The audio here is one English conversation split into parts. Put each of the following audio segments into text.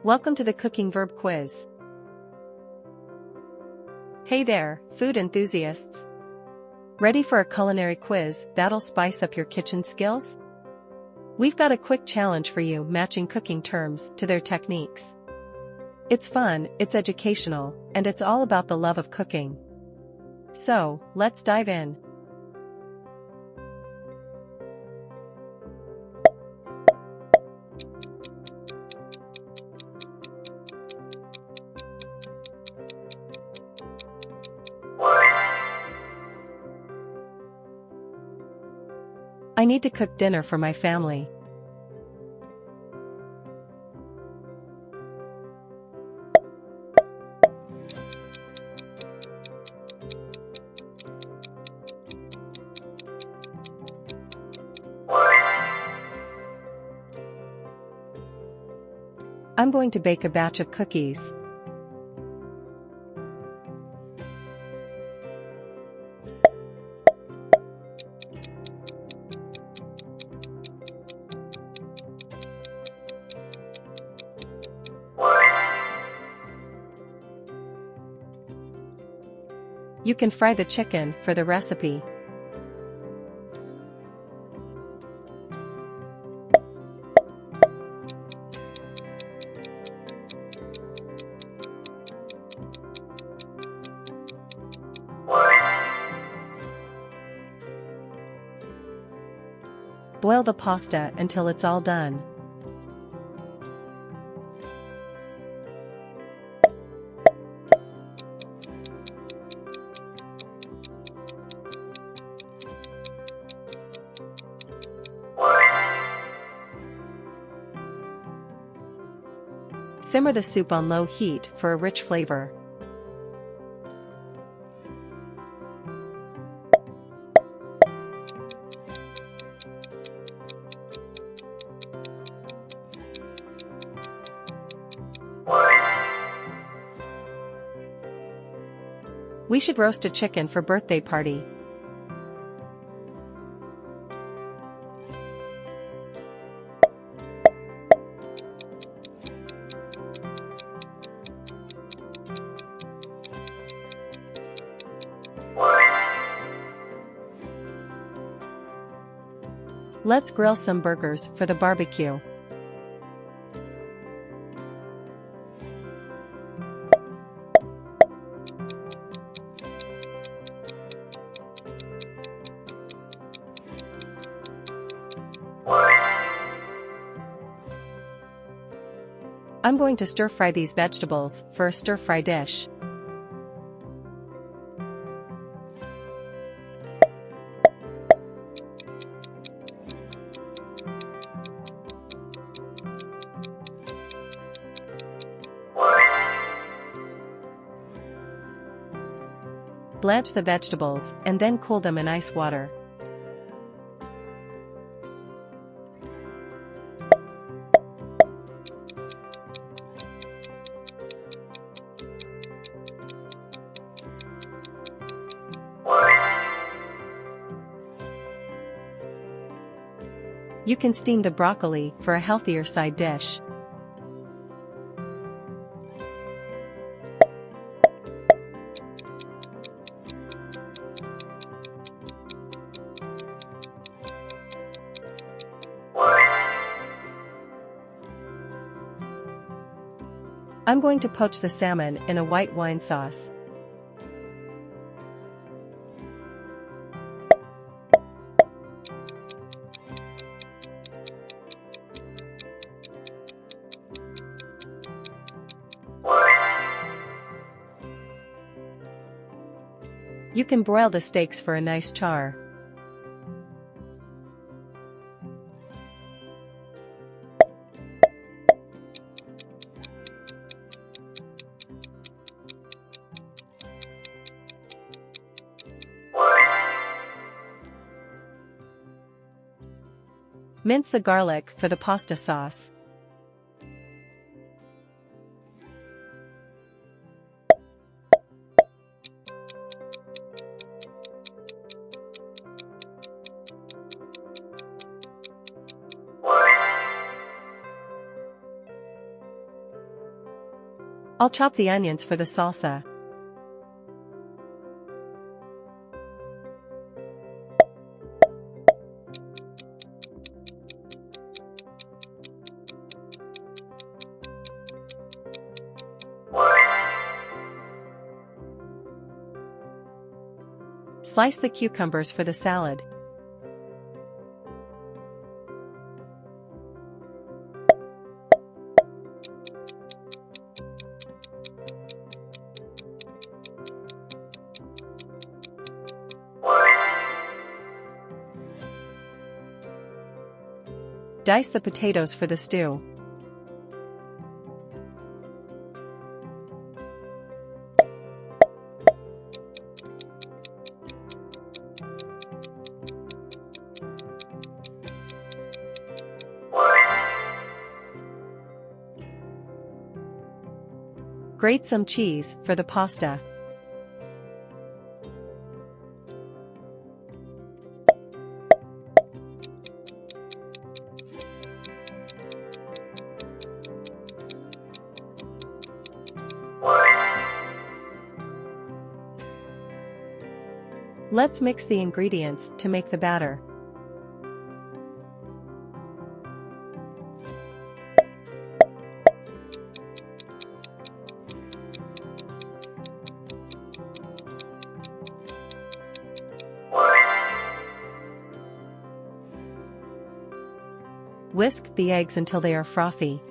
Welcome to the Cooking Verb Quiz. Hey there, food enthusiasts. Ready for a culinary quiz that'll spice up your kitchen skills? We've got a quick challenge for you, matching cooking terms to their techniques. It's fun, it's educational, and it's all about the love of cooking. So, let's dive in. I need to cook dinner for my family. I'm going to bake a batch of cookies. You can fry the chicken for the recipe. Boil the pasta until it's all done. Simmer the soup on low heat for a rich flavor. We should roast a chicken for birthday party. Let's grill some burgers for the barbecue. I'm going to stir-fry these vegetables for a stir-fry dish. Blanch the vegetables and then cool them in ice water. You can steam the broccoli for a healthier side dish. I'm going to poach the salmon in a white wine sauce. You can broil the steaks for a nice char. Mince the garlic for the pasta sauce. I'll chop the onions for the salsa. Slice the cucumbers for the salad. Dice the potatoes for the stew. Grate some cheese for the pasta. Let's mix the ingredients to make the batter. Whisk the eggs until they are frothy.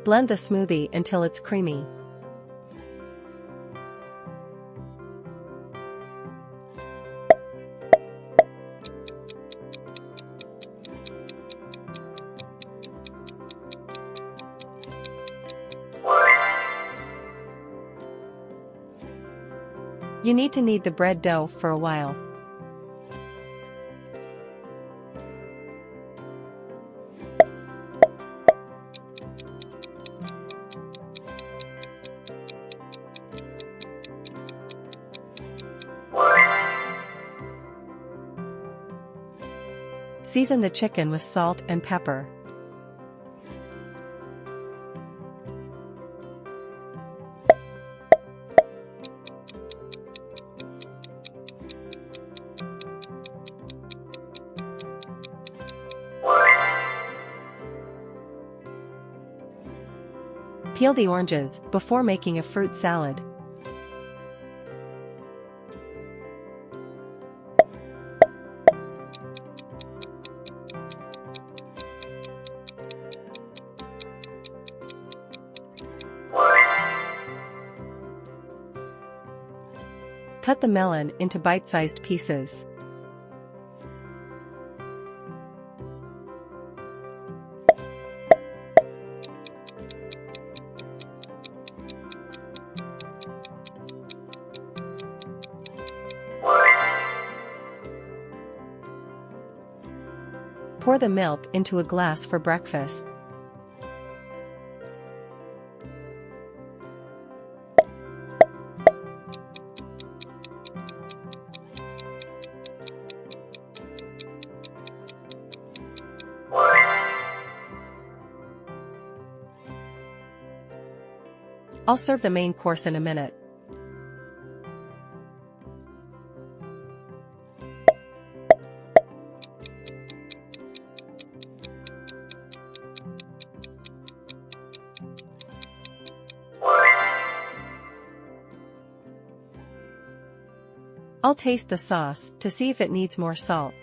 Blend the smoothie until it's creamy. You need to knead the bread dough for a while. Season the chicken with salt and pepper. Peel the oranges before making a fruit salad. Cut the melon into bite-sized pieces. Pour the milk into a glass for breakfast. I'll serve the main course in a minute. I'll taste the sauce to see if it needs more salt.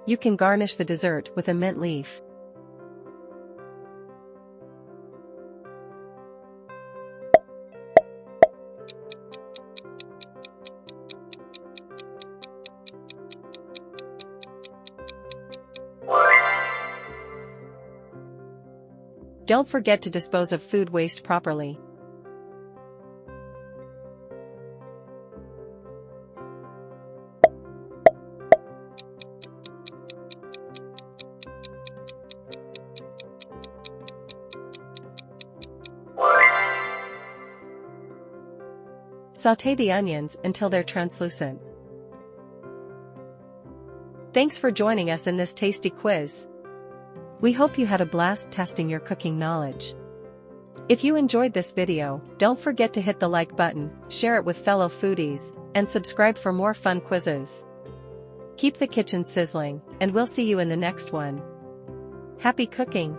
You can garnish the dessert with a mint leaf. Don't forget to dispose of food waste properly. Sauté the onions until they're translucent. Thanks for joining us in this tasty quiz. We hope you had a blast testing your cooking knowledge. If you enjoyed this video, don't forget to hit the like button, share it with fellow foodies, and subscribe for more fun quizzes. Keep the kitchen sizzling, and we'll see you in the next one. Happy cooking!